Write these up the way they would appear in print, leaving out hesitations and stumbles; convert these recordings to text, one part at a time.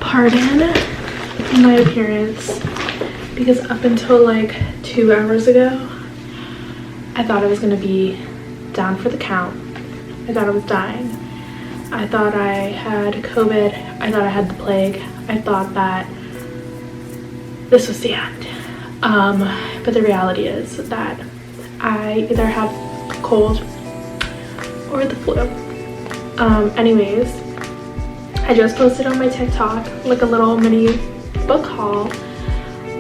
Pardon my appearance, because up until like 2 hours ago, I thought I was gonna be down for the count. I thought I was dying. I thought I had COVID. I thought I had the plague. I thought that this was the end. But the reality is that I either have a cold or the flu. Anyways, I just posted on my TikTok like a little mini book haul,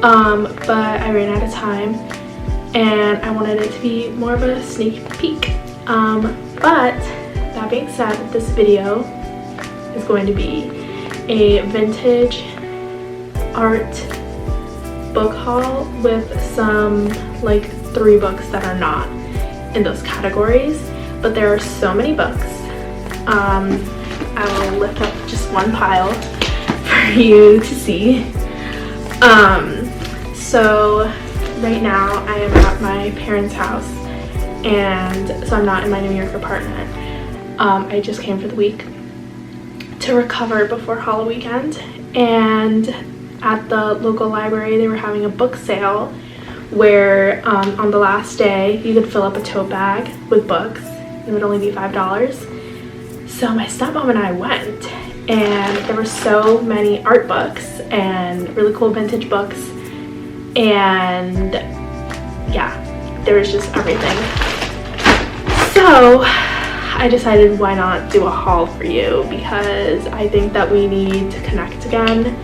but I ran out of time and I wanted it to be more of a sneak peek. But that being said, this video is going to be a vintage art book haul with some like 3 books that are not in those categories, but there are so many books. I will lift up just one pile for you to see. So right now I am at my parents' house, and so I'm not in my New York apartment. I just came for the week to recover before Halloween weekend, and at the local library they were having a book sale where on the last day you could fill up a tote bag with books. It would only be $5. So my stepmom and I went, and there were so many art books and really cool vintage books, and yeah, there was just everything. So I decided, why not do a haul for you, because I think that we need to connect again,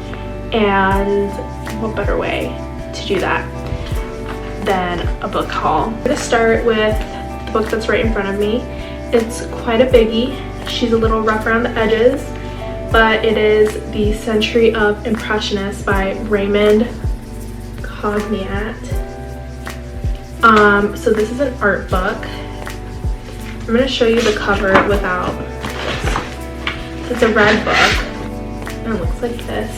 and what better way to do that than a book haul. I'm going to start with the book that's right in front of me. It's quite a biggie. She's a little rough around the edges, but it is The Century of Impressionists by Raymond Cogniet. So this is an art book. I'm going to show you the cover without this. It's a red book, and it looks like this.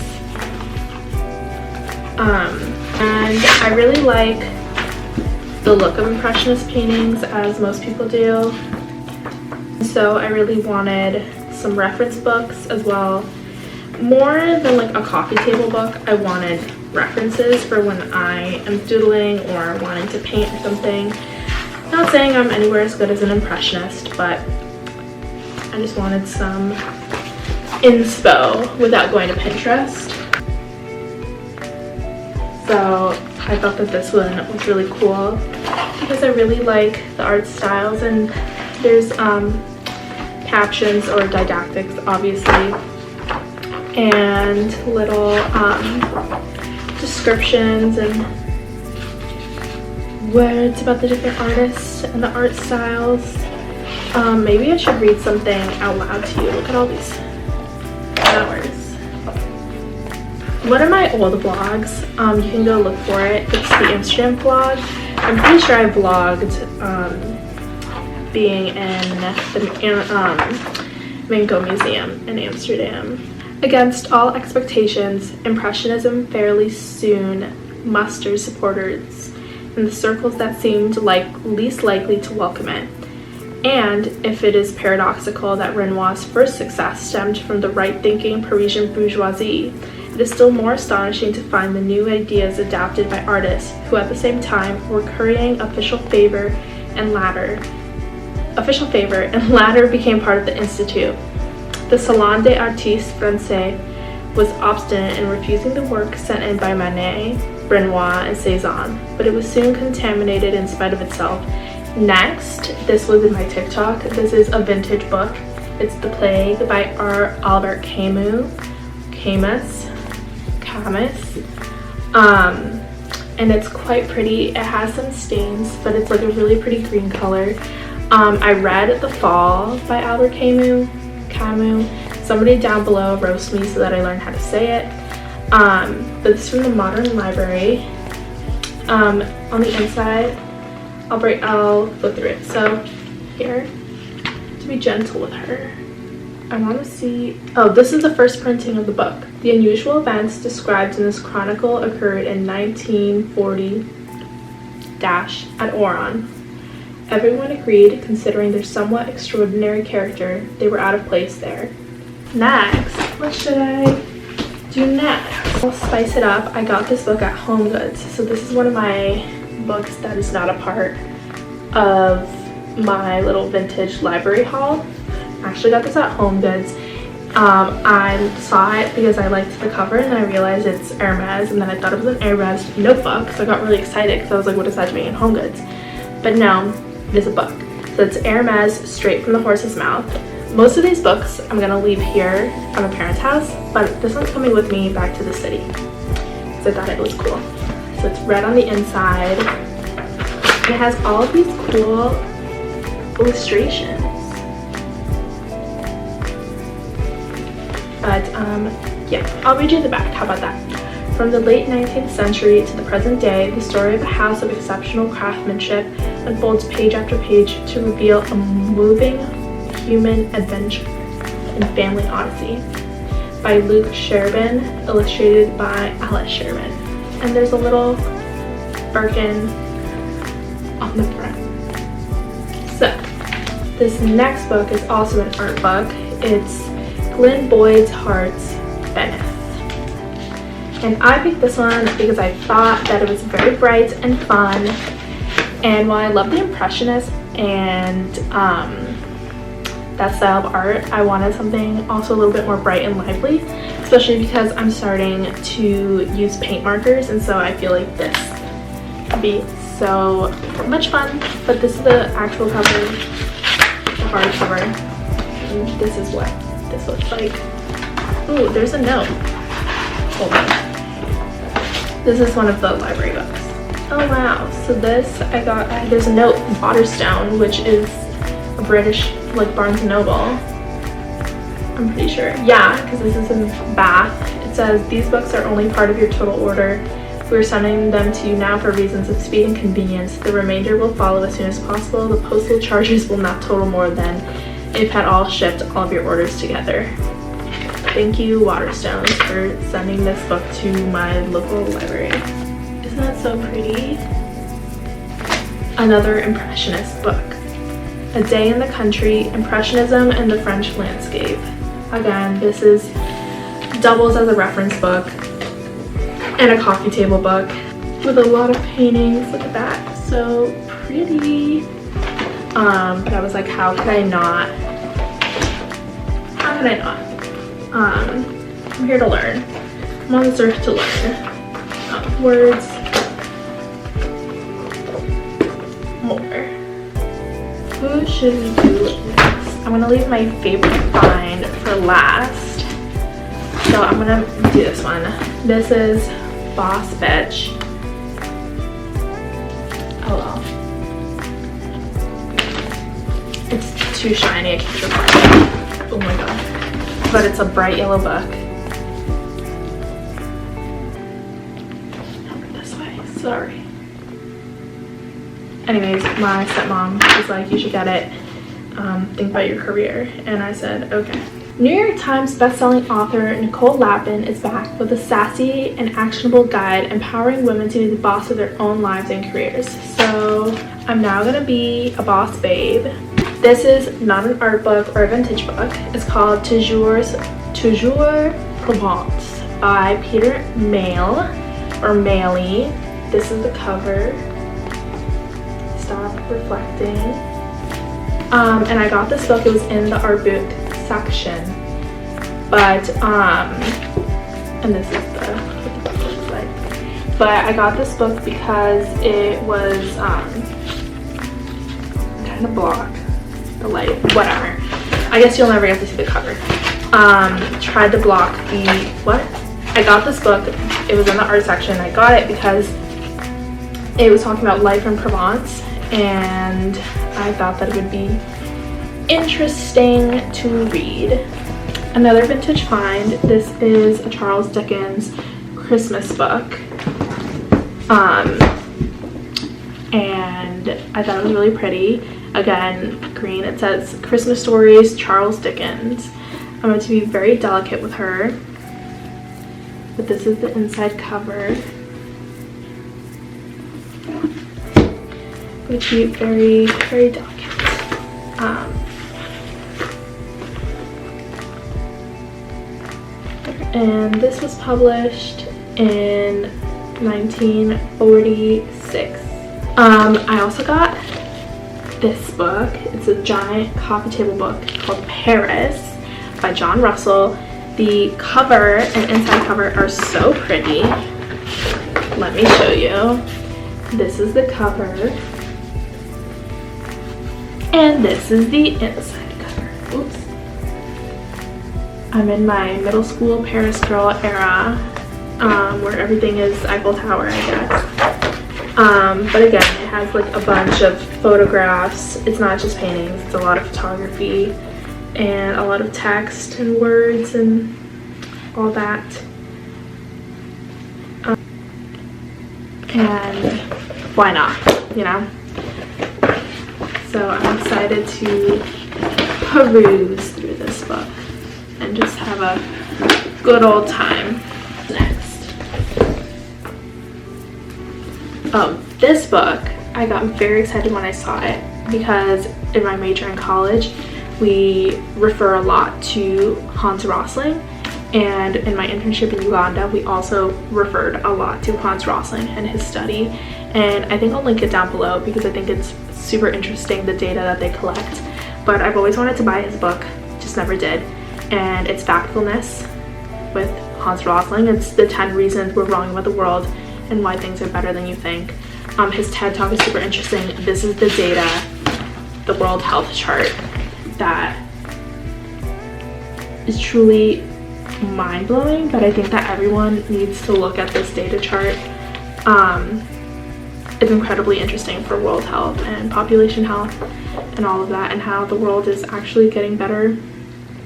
And I really like the look of Impressionist paintings, as most people do. So I really wanted some reference books as well. More than like a coffee table book, I wanted references for when I am doodling or wanting to paint or something. Not saying I'm anywhere as good as an Impressionist, but I just wanted some inspo without going to Pinterest. So I thought that this one was really cool because I really like the art styles, and there's captions or didactics obviously, and little descriptions and words about the different artists and the art styles. Maybe I should read something out loud to you. Look at all these flowers. One of my old vlogs, you can go look for it. It's the Amsterdam vlog. I'm pretty sure I vlogged being in the Van Gogh Museum in Amsterdam. Against all expectations, Impressionism fairly soon mustered supporters in the circles that seemed like least likely to welcome it. And if it is paradoxical that Renoir's first success stemmed from the right-thinking Parisian bourgeoisie, it is still more astonishing to find the new ideas adapted by artists who at the same time were currying official favor and latter became part of the Institute. The Salon des Artistes Français was obstinate in refusing the work sent in by Manet, Renoir, and Cezanne, but it was soon contaminated in spite of itself. Next, this was in my TikTok. This is a vintage book. It's The Plague by Albert Camus. And it's quite pretty. It has some stains, but it's like a really pretty green color. I read The Fall by Albert Camus. Somebody down below roast me so that I learned how to say it. But it's from the Modern Library. On the inside, I'll go through it. So here, to be gentle with her, I want to see. Oh, this is the first printing of the book. The unusual events described in this chronicle occurred in 1940 at Oran. Everyone agreed, considering their somewhat extraordinary character, they were out of place there. Next, what should I do next. I'll spice it up. I got this book at Home Goods. So this is one of my books that is not a part of my little vintage library haul. I actually got this at Home Goods. I saw it because I liked the cover, and then I realized it's Hermes, and then I thought it was an Hermes notebook, so I got really excited because I was like, what is that doing in Home Goods? But no, it is a book. So it's Hermes, Straight from the Horse's Mouth. Most of these books I'm gonna leave here at my parents' house, but this one's coming with me back to the city because I thought it was cool. So it's red on the inside. It has all of these cool illustrations. But yeah, I'll read you the back. How about that? From the late 19th century to the present day, the story of a house of exceptional craftsmanship unfolds page after page to reveal a moving human adventure and family odyssey by Luke Sherban, illustrated by Alice Sherman. And there's a little Birkin on the front. So this next book is also an art book. It's Glenn Boyd's Hearts, Venice. And I picked this one because I thought that it was very bright and fun. And while I love the Impressionist and that style of art, I wanted something also a little bit more bright and lively, especially because I'm starting to use paint markers, and so I feel like this would be so much fun. But this is the actual cover, the hardcover, and this is what this looks like. Ooh, there's a note. Hold on. This is one of the library books. Oh wow, so this I got, there's a note from Waterstone, which is a British, like Barnes & Noble. I'm pretty sure. Yeah, because this is in Bath. It says, these books are only part of your total order. We're sending them to you now for reasons of speed and convenience. The remainder will follow as soon as possible. The postal charges will not total more than if had all shipped all of your orders together. Thank you, Waterstones, for sending this book to my local library. Isn't that so pretty? Another Impressionist book. A Day in the Country, Impressionism and the French Landscape. Again, this is doubles as a reference book and a coffee table book with a lot of paintings. Look at that, so pretty. But I was like, how could I not? How could I not? I'm here to learn. I'm on this earth to learn. Words. More. Who should we do next? I'm gonna leave my favorite find for last. So I'm gonna do this one. This is Boss Bitch. Oh well. It's too shiny, I can't show it. Oh my god. But it's a bright yellow book. Over this way, sorry. Anyways, my stepmom was like, you should get it. Think about your career. And I said, okay. New York Times bestselling author Nicole Lapin is back with a sassy and actionable guide empowering women to be the boss of their own lives and careers. So I'm now gonna be a boss babe. This is not an art book or a vintage book. It's called Toujours Provence by Peter Mayle or Mailey. This is the cover. Stop reflecting. And I got this book, it was in the art book section, but and this is what the book looks like. But I got this book because it was kind of block the light, whatever. I guess you'll never get to see the cover. Tried to block the what? I got this book, it was in the art section. I got it because it was talking about life in Provence, and I thought that it would be interesting to read. Another vintage find. This is a Charles Dickens Christmas book, and I thought it was really pretty. Again, green. It says Christmas Stories, Charles Dickens. I'm going to be very delicate with her, but this is the inside cover. I'm going to be very, very delicate. And this was published in 1946. I also got this book. It's a giant coffee table book called Paris by John Russell. The cover and inside cover are so pretty. Let me show you. This is the cover. And this is the inside cover. Oops. I'm in my middle school Paris girl era, where everything is Eiffel Tower, I guess. But again, it has like a bunch of photographs. It's not just paintings, it's a lot of photography and a lot of text and words and all that. And why not, you know? So I'm excited to peruse through this book and just have a good old time. Next. This book, I got very excited when I saw it because in my major in college, we refer a lot to Hans Rosling, and in my internship in Uganda, we also referred a lot to Hans Rosling and his study. And I think I'll link it down below because I think it's super interesting, the data that they collect. But I've always wanted to buy his book, just never did. And it's Factfulness with Hans Rosling. It's the 10 reasons we're wrong about the world and why things are better than you think. His TED Talk is super interesting. This is the data, the World Health Chart, that is truly mind-blowing, but I think that everyone needs to look at this data chart. It's incredibly interesting for world health and population health and all of that, and how the world is actually getting better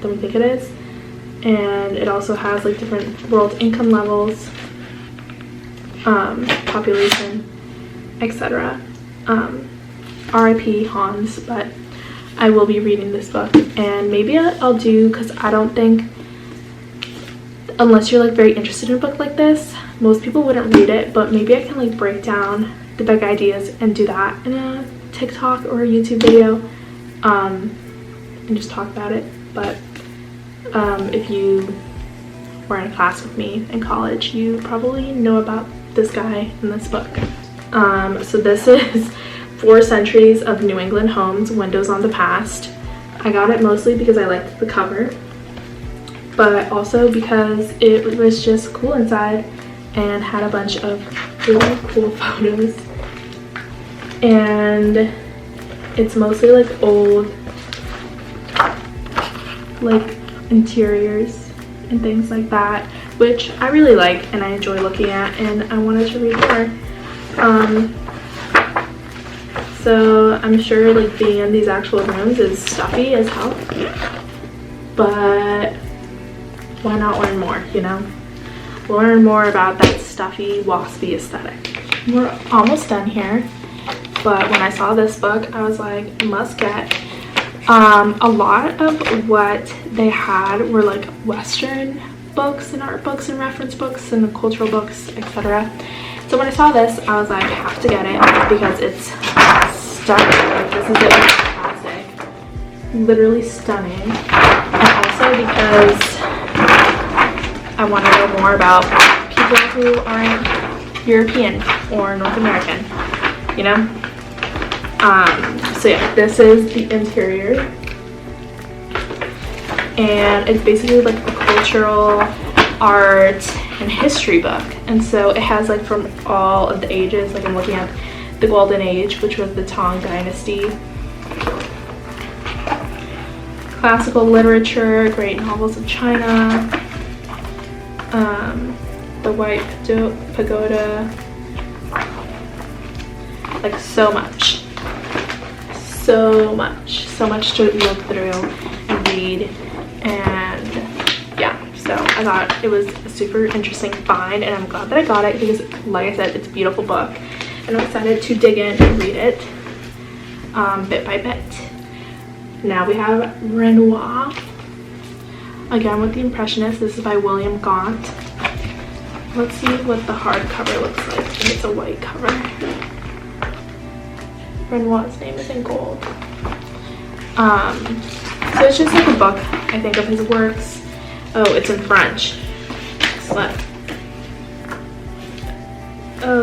than we think it is. And it also has like different world income levels, population, etc. RIP Hans, but I will be reading this book, and maybe I'll do, because I don't think, unless you're like very interested in a book like this, most people wouldn't read it, but maybe I can like break down the big ideas and do that in a TikTok or a YouTube video, and just talk about it. But if you were in a class with me in college, you probably know about this guy in this book. So this is 4 Centuries of New England Homes, Windows on the Past. I got it mostly because I liked the cover, but also because it was just cool inside and had a bunch of really cool photos. And it's mostly like old, like interiors and things like that, which I really like and I enjoy looking at, and I wanted to read more. So I'm sure like being in these actual rooms is stuffy as hell, but why not learn more, you know? Learn more about that stuffy, waspy aesthetic. We're almost done here, but when I saw this book, I was like, must get. A lot of what they had were like Western books and art books and reference books and cultural books, etc. So when I saw this, I was like, I have to get it because it's stunning. Like, this is it with plastic. Literally stunning. And also because I want to know more about people who aren't European or North American, you know? So yeah, this is the interior. And it's basically like a cultural art and history book, and so it has like from all of the ages. Like I'm looking at the Golden Age, which was the Tang Dynasty, classical literature, great novels of China, the White Pagoda, like so much to look through and read. And yeah, so I thought it was a super interesting find, and I'm glad that I got it because, like I said, it's a beautiful book, and I'm excited to dig in and read it bit by bit. Now we have Renoir, again with the Impressionists. This is by William Gaunt. Let's see what the hardcover looks like. I think it's a white cover. Renoir's name is in gold. So it's just like a book, I think, of his works. Oh, it's in French. What?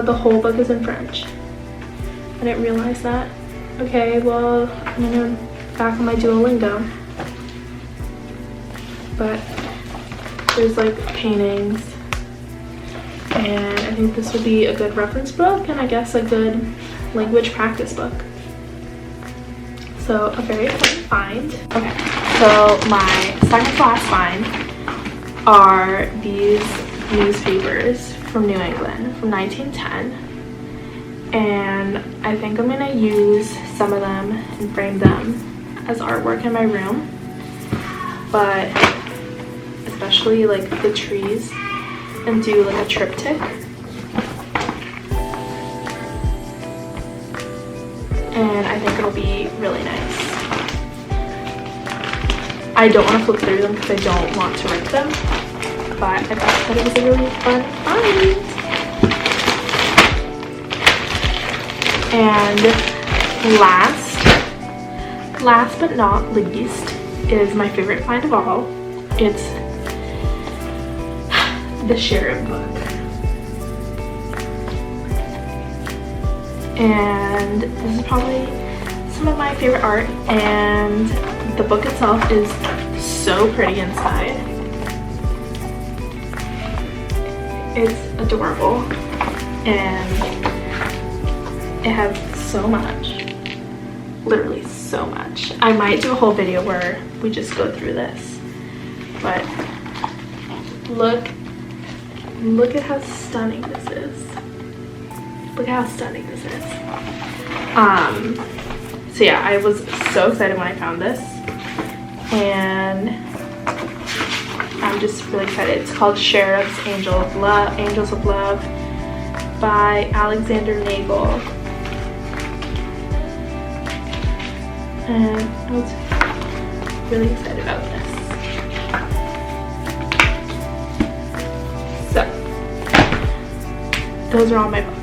The whole book is in French. I didn't realize that. Okay, well, I'm gonna back on my Duolingo. But there's like paintings, and I think this would be a good reference book, and I guess a good language practice book. So a very important find. Okay, so my second to last find are these newspapers from New England from 1910, and I think I'm gonna use some of them and frame them as artwork in my room, but especially like the trees, and do like a triptych. And I think it'll be really nice. I don't want to flip through them because I don't want to rip them, but I thought that it was a really fun find. And last but not least is my favorite find of all. It's the Sheriff book. And this is probably some of my favorite art, and the book itself is so pretty inside. It's adorable, and it has so much, literally so much. I might do a whole video where we just go through this, but look at how stunning this is. Look how stunning this is. So yeah, I was so excited when I found this, and I'm just really excited. It's called Sheriff's Angels of Love by Alexander Nagel. And I was really excited about this. So, those are all my books.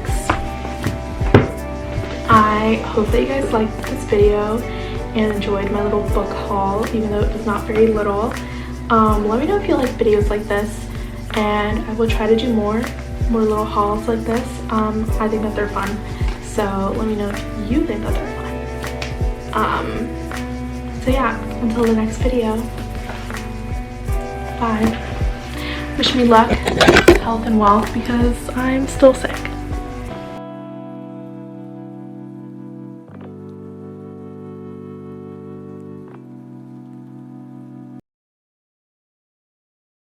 I hope that you guys liked this video and enjoyed my little book haul, even though it was not very little. Let me know if you like videos like this, and I will try to do more little hauls like this. I think that they're fun, so let me know if you think that they're fun. So yeah, until the next video, bye. Wish me luck, health, and wealth, because I'm still sick.